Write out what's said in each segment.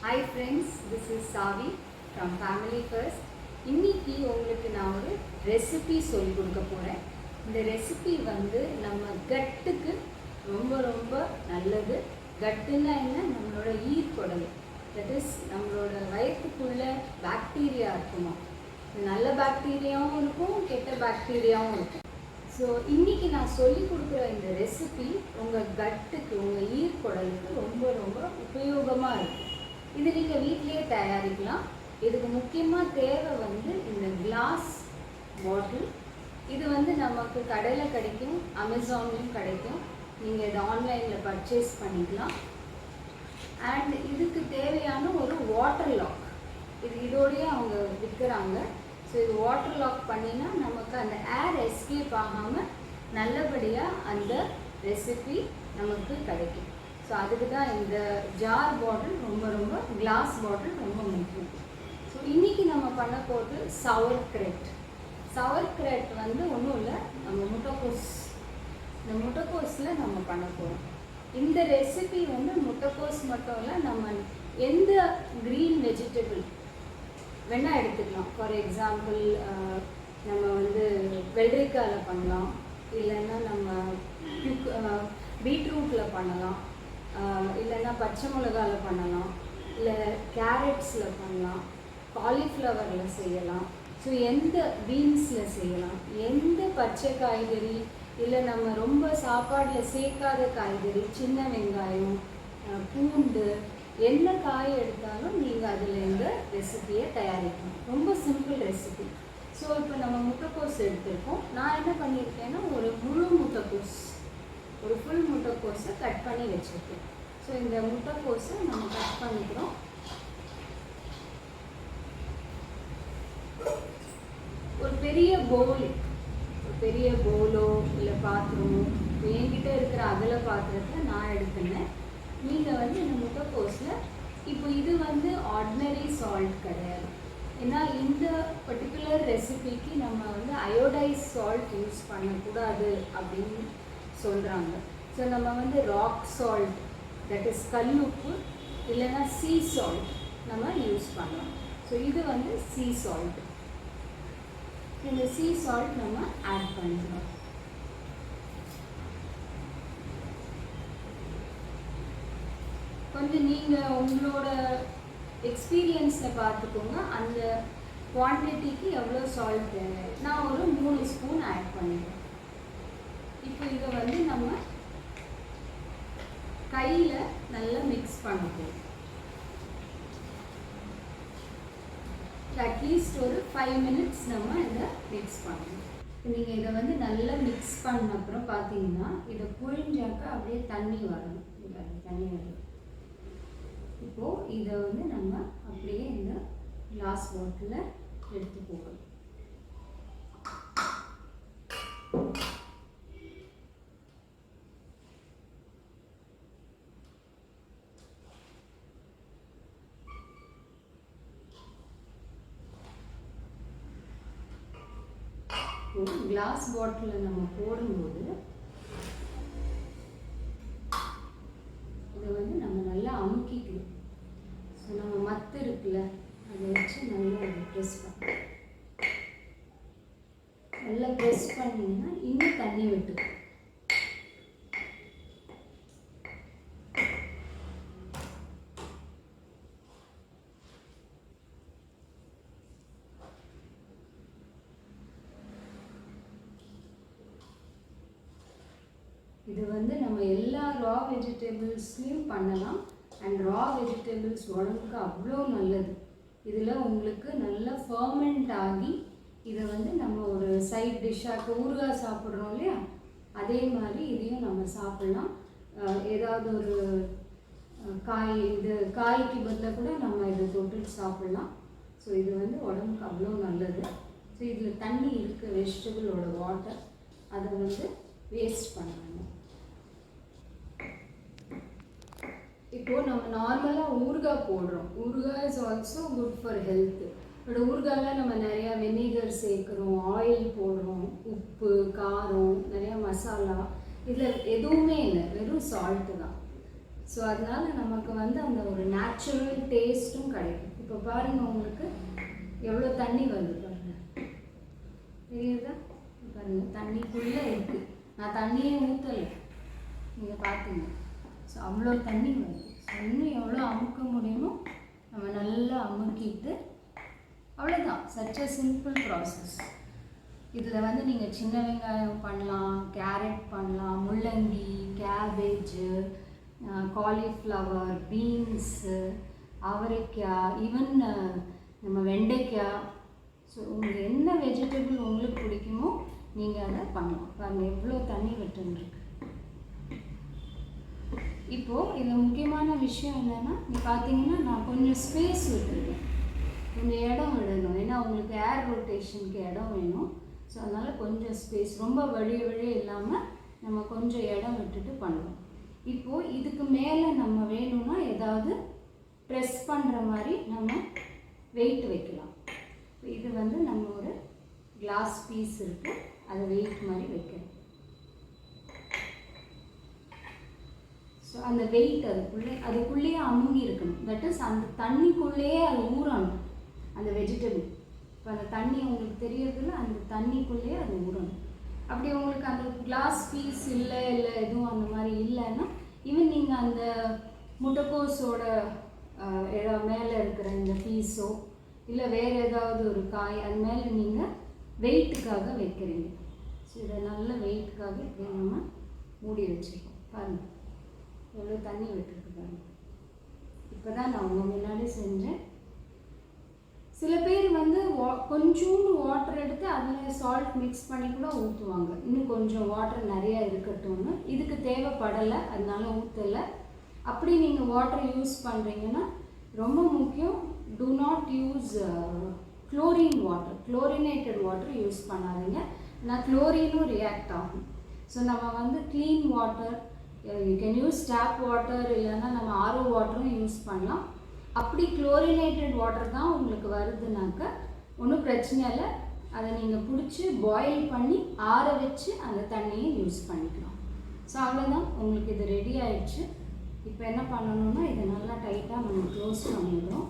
Hi friends, this is Savy from Family First. இன்னைக்கு உங்களுக்கு நான் ஒரு ரெசிபி சொல்லி கொடுக்க போகிறேன். இந்த ரெசிபி நம்ம கட்டுக்கு ரொம்ப ரொம்ப நல்லது. கட்டுன்னா என்ன? நம்மளோட ஈர்க்குடல், தட் இஸ் நம்மளோட வயிற்றுக்குள்ள பாக்டீரியா இருக்குமா. நல்ல பாக்டீரியாவும் இருக்கும், கெட்ட பாக்டீரியாவும் இருக்கும். ஸோ இன்றைக்கி நான் சொல்லி கொடுக்குற இந்த ரெசிபி உங்கள் கட்டுக்கு, உங்கள் ஈர்க்குடலுக்கு ரொம்ப ரொம்ப உபயோகமாக இருக்கும். இது நீங்கள் வீட்டிலேயே தயாரிக்கலாம். இதுக்கு முக்கியமாக தேவை இந்த கிளாஸ் பாட்டில். இது நமக்கு கடையில் கிடைக்கும், அமேசான்லேயும் கிடைக்கும். நீங்கள் இதை ஆன்லைனில் பர்ச்சேஸ் பண்ணிக்கலாம். அண்ட் இதுக்கு தேவையான ஒரு வாட்டர் லாக், இதோடையே அவங்க விற்கிறாங்க. ஸோ இது வாட்டர் லாக் பண்ணினா நமக்கு அந்த ஏர் எஸ்கேப் ஆகாமல் நல்லபடியாக அந்த ரெசிபி நமக்கு கிடைக்கும். ஸோ அதுக்கு தான் இந்த ஜார் பாட்டில் ரொம்ப ரொம்ப, கிளாஸ் பாட்டில் ரொம்ப முக்கியம். ஸோ இன்றைக்கி நம்ம பண்ண போகிறது சவர்க்ரேட். சவர்க்ரேட் ஒன்றும் இல்லை, நம்ம முட்டைக்கோஸ், இந்த முட்டைக்கோஸில் நம்ம பண்ண போகிறோம். இந்த ரெசிபி முட்டைக்கோஸ் மட்டும் இல்லை, நம்ம எந்த க்ரீன் வெஜிடபிள் வேணால் எடுத்துக்கலாம். ஃபார் எக்ஸாம்பிள் நம்ம வெள்ளரிக்காயில் பண்ணலாம், இல்லைன்னா நம்ம பீட்ரூட்டில் பண்ணலாம், இல்லைன்னா பச்சை மிளகாவில் பண்ணலாம், இல்லை கேரட்ஸில் பண்ணலாம், காலிஃப்ளவரில் செய்யலாம். ஸோ எந்த பீன்ஸில் செய்யலாம், எந்த பச்சை காய்கறி, இல்லை நம்ம ரொம்ப சாப்பாடில் சேர்க்காத காய்கறி, சின்ன வெங்காயம், பூண்டு, என்ன காய் எடுத்தாலும் நீங்கள் அதில் இந்த ரெசிபியை தயாரிக்கணும். ரொம்ப சிம்பிள் ரெசிபி. ஸோ இப்போ நம்ம முட்டைக்கோஸ் எடுத்திருக்கோம். நான் என்ன பண்ணியிருக்கேன்னா, ஒரு முழு முட்டைக்கோஸ், ஒரு ஃபுல் முட்டைக்கோஸை கட் பண்ணி வச்சுருக்கேன். ஸோ இந்த முட்டைக்கோஸை நம்ம கட் பண்ணிக்கிறோம். ஒரு பெரிய பவுலோ இல்லை பாத்திரமோ, என்கிட்ட இருக்கிற அகல பாத்திரத்தில் நான் எடுத்துனேன். நீங்கள் இந்த முட்டைக்கோஸில் இப்போ இது ஆர்டினரி சால்ட் கிடையாது. ஏன்னா இந்த பர்டிகுலர் ரெசிபிக்கு நம்ம அயோடைஸ் சால்ட் யூஸ் பண்ணக்கூடாது அப்படின்னு சொல்கிறாங்க. ஸோ நம்ம ராக் சால்ட், தட் இஸ் கல்லுப்பு, இல்லைன்னா சீ சால்ட் நம்ம யூஸ் பண்ணலாம். ஸோ இது சீ சால்ட். இந்த சீ சால்ட் நம்ம ஆட் பண்ணிக்கலாம். கொஞ்சம் நீங்கள் உங்களோட எக்ஸ்பீரியன்ஸில் பார்த்துக்கோங்க, அந்த குவான்டிட்டிக்கு எவ்வளோ சால்ட் தேவை. நான் ஒரு 3 ஸ்பூன் ஆட் பண்ணிடுறேன். இப்போ இதை நம்ம கையில் நல்லா மிக்ஸ் பண்ணிப்போம். அட்லீஸ்ட் ஒரு 5 மினிட்ஸ் நம்ம இதை மிக்ஸ் பண்ணணும். நீங்கள் இதை நல்லா மிக்ஸ் பண்ண அப்புறம் பார்த்தீங்கன்னா, இதை புழிஞ்சாக்க அப்படியே தண்ணி வரணும். தண்ணி வரும். இப்போது இதை நம்ம அப்படியே இந்த கிளாஸ் பாட்டிலில் எடுத்து போகணும். கிளாஸ் பாட்டிலில் நம்ம போடும்போது இதை நம்ம நல்லா அமுக்கிக்கணும். ஸோ நம்ம மத்து இருக்குல்ல, அதை வச்சு நல்லா ப்ரெஸ் பண்ணணும். நல்லா ப்ரெஸ் பண்ணிங்கன்னா இன்னும் தண்ணி விட்டுக்கும். இது நம்ம எல்லா ரா வெஜிடபிள்ஸ்லையும் பண்ணலாம். அண்ட் ரா வெஜிடபிள்ஸ் உடம்புக்கு அவ்வளோ நல்லது. இதில் உங்களுக்கு நல்லா ஃபர்மெண்ட் ஆகி இதை நம்ம ஒரு சைட் டிஷ்ஷாக ஊறுகாய் சாப்பிட்றோம் இல்லையா, அதே மாதிரி இதையும் நம்ம சாப்பிட்லாம். ஏதாவது ஒரு காய்க்கு பதிலாக கூட நம்ம இதை தொட்டுட்டு சாப்பிட்லாம். ஸோ இது உடம்புக்கு அவ்வளோ நல்லது. ஸோ இதில் தண்ணி இருக்குது, வெஜிடபிளோட வாட்டர், அதை வேஸ்ட் பண்ணணும். இப்போது நம்ம நார்மலாக ஊறுகாய் போடுறோம். ஊறுகாய் is also good for health. But ஊறுகாயில் நம்ம நிறையா வெனிகர் சேர்க்குறோம், ஆயில் போடுறோம், உப்பு, காரம், நிறையா மசாலா, இதில் எதுவுமே இல்லை, வெறும் சால்ட்டு தான். ஸோ அதனால் நமக்கு அந்த ஒரு நேச்சுரல் நேச்சுரல் டேஸ்ட்டும் கிடைக்கும். இப்போ பாருங்கள், உங்களுக்கு எவ்வளோ தண்ணி வருது பாருங்கள், தெரியுதா? பாருங்கள், தண்ணிக்குள்ளே இருக்குது. நான் தண்ணியே ஊற்றலை, நீங்கள் பார்த்தீங்க. ஸோ அவ்வளோ தண்ணி வருது. ஸோ இன்னும் எவ்வளோ அமுக்க முடியுமோ நம்ம நல்லா அமுக்கிட்டு, அவ்வளோதான். Such a simple process. இதில் வந்து நீங்கள் சின்ன வெங்காயம் பண்ணலாம், கேரட் பண்ணலாம், முள்ளங்கி, கேபேஜு, காலிஃப்ளவர், பீன்ஸு, அவரைக்காய், ஈவன் நம்ம வெண்டைக்காய். ஸோ உங்களுக்கு என்ன வெஜிடபிள் உங்களுக்கு பிடிக்குமோ நீங்கள் அதை பண்ணலாம். பாருங்கள் எவ்வளோ தண்ணி விட்டுருக்கு. இப்போது இதில் முக்கியமான விஷயம் என்னென்னா, நீ பார்த்தீங்கன்னா நான் கொஞ்சம் ஸ்பேஸ் விட்டுருக்கேன், கொஞ்சம் இடம் விடணும். ஏன்னா உங்களுக்கு ஏர் ரொட்டேஷனுக்கு இடம் வேணும். ஸோ அதனால் கொஞ்சம் ஸ்பேஸ், ரொம்ப வழியே இல்லாமல் நம்ம கொஞ்சம் இடம் விட்டுட்டு பண்ணுவோம். இப்போது இதுக்கு மேலே நம்ம வேணும்னா ஏதாவது ப்ரெஸ் பண்ணுற மாதிரி நம்ம வெயிட் வைக்கலாம். இது வந்து நம்ம ஒரு கிளாஸ் பீஸ் இருக்குது, அதை வெயிட் மாதிரி வைக்கணும். ஸோ அந்த வெயிட் அதுக்குள்ளேயே அமுங்கி இருக்கணும். தட் இஸ் அந்த தண்ணிக்குள்ளேயே அது ஊறணும் அந்த வெஜிடபிள். இப்போ அந்த தண்ணி உங்களுக்கு தெரியறதில்ல, அந்த தண்ணிக்குள்ளேயே அது ஊறணும். அப்படி உங்களுக்கு அந்த கிளாஸ் பீஸ் இல்லை எதுவும் அந்த மாதிரி இல்லைன்னா, ஈவன் நீங்கள் அந்த முட்டைக்கோஸோட மேலே இருக்கிற இந்த பீஸோ இல்லை வேறு ஏதாவது ஒரு காய் அது மேலே நீங்கள் வெயிட்டுக்காக வைக்கிறீங்க. ஸோ இதை நல்ல வெயிட்டுக்காக இப்படி நம்ம மூடி வச்சுருக்கோம். பாருங்கள் எவ்வளோ தண்ணி விட்டுருக்கு பாருங்கள். இப்போ தான் நான் உங்கள் முன்னாடி செஞ்சேன். சில பேர் வந்து கொஞ்சோண்டு வாட்டர் எடுத்து அதில் சால்ட் மிக்ஸ் பண்ணி கூட ஊற்றுவாங்க, இன்னும் கொஞ்சம் வாட்டர் நிறையா இருக்கட்டும்னு. இதுக்கு தேவைப்படலை, அதனால ஊற்றலை. அப்படி நீங்கள் வாட்டர் யூஸ் பண்ணுறீங்கன்னா ரொம்ப முக்கியம், do not use chlorine water, chlorinated water use பண்ணாதீங்க. நான் குளோரினும் ரியாக்ட் ஆகும். ஸோ நம்ம வந்து clean water, you can use tap water, இல்லைன்னா நம்ம ஆர்ஓ வாட்டரும் யூஸ் பண்ணலாம். அப்படி குளோரினேட்டட் வாட்டர் தான் உங்களுக்கு வருதுனாக்க ஒன்றும் பிரச்சனை இல்லை. அதை நீங்கள் பிடிச்சி பாயில் பண்ணி ஆற வச்சு அந்த தண்ணியை யூஸ் பண்ணிக்கலாம். ஸோ அவ்வளோதான், உங்களுக்கு இது ரெடி ஆயிடுச்சு. இப்போ என்ன பண்ணணும்னா இதை நல்லா டைட்டாக நம்ம க்ளோஸ் பண்ணிடுறோம்.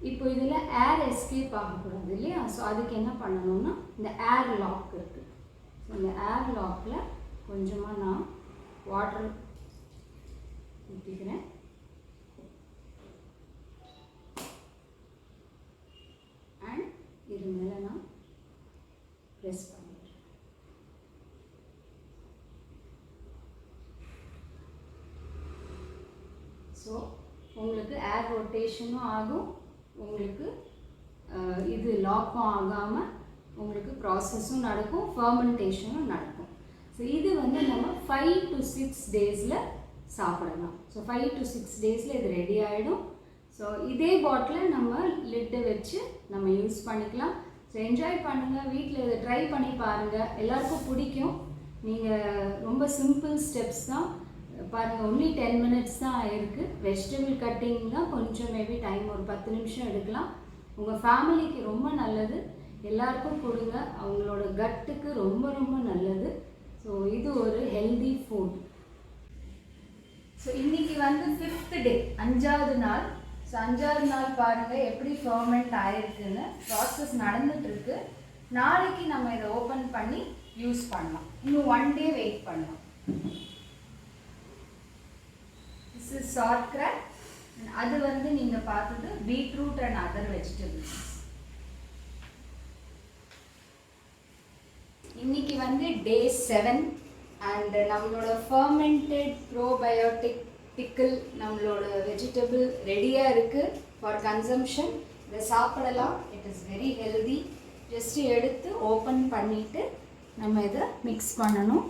இப்போ இதில் ஏர் எஸ்கேப் ஆகக்கூடாது இல்லையா? ஸோ அதுக்கு என்ன பண்ணணும்னா இந்த ஏர் லாக் இருக்குது. ஸோ இந்த ஏர் லாக்கில் கொஞ்சமாக நான் வாட்டர் ஊற்றிக்கிறேன். அண்ட் இது மேலே நான் ப்ரெஸ் பண்ணிடுறேன். ஸோ உங்களுக்கு ஏர் ரொட்டேஷனும் ஆகும், உங்களுக்கு இது லாக்கும் ஆகாமல் உங்களுக்கு ப்ராசஸும் நடக்கும், ஃபர்மெண்டேஷனும் நடக்கும். ஸோ இது வந்து நம்ம 5 to 6 டேஸில் சாப்பிடலாம். ஸோ 5 to 6 டேஸில் இது ரெடி ஆகிடும். ஸோ இதே பாட்டில் நம்ம லிட்டை வச்சு நம்ம யூஸ் பண்ணிக்கலாம். ஸோ என்ஜாய் பண்ணுங்கள், வீட்டில் இதை ட்ரை பண்ணி பாருங்கள், எல்லாருக்கும் பிடிக்கும். நீங்கள் ரொம்ப சிம்பிள் ஸ்டெப்ஸ் தான் பாருங்கள், ஒன்லி 10 minutes தான் ஆயிருக்கு. வெஜிடபிள் கட்டிங் தான் கொஞ்சம் மேபி டைம், ஒரு 10 நிமிஷம் எடுக்கலாம். உங்கள் ஃபேமிலிக்கு ரொம்ப நல்லது, எல்லாருக்கும் கொடுங்க, அவங்களோட கட்டுக்கு ரொம்ப ரொம்ப நல்லது. ஸோ இது ஒரு ஹெல்தி ஃபுட். ஸோ இன்றைக்கி வந்து 5th டே, 5வது நாள். ஸோ 5வது நாள் பாருங்கள் எப்படி ஃபர்மெண்ட் ஆகிருக்குன்னு, ப்ராசஸ் நடந்துகிட்ருக்கு. நாளைக்கு நம்ம இதை ஓப்பன் பண்ணி யூஸ் பண்ணலாம், இன்னும் 1 day வெயிட் பண்ணலாம். This is sauerkraut. அது வந்து நீங்கள் பார்த்தது பீட்ரூட் அண்ட் அதர் வெஜிடபிள்ஸ். இன்னைக்கு வந்து டே 7 அண்ட் நம்மளோட ஃபர்மெண்டட் ப்ரோபயோட்டிக் பிக்கிள், நம்மளோட வெஜிடபிள் ரெடியாக இருக்குது ஃபார் கன்சம்ஷன். இதை சாப்பிடலாம், it is very healthy. Just எடுத்து ஓப்பன் பண்ணிவிட்டு நம்ம இதை மிக்ஸ் பண்ணணும்.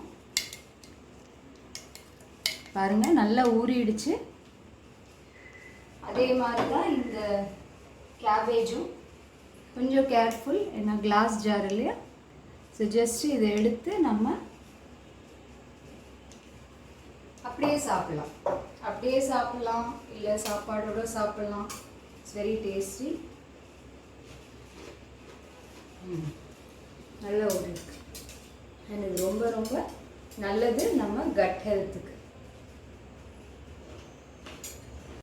பாருங்கள் நல்லா ஊறிடுச்சு. அதே மாதிரி தான் இந்த கேபேஜும். கொஞ்சம் கேர்ஃபுல், ஏன்னா கிளாஸ் ஜார் இல்லையா? ஸோ ஜஸ்ட்டு இதை எடுத்து நம்ம அப்படியே சாப்பிடலாம், இல்லை சாப்பாடோடு சாப்பிடலாம். It's very tasty. நல்ல ஒரு அண்ட் இது ரொம்ப ரொம்ப நல்லது நம்ம கட் ஹெல்த்துக்கு.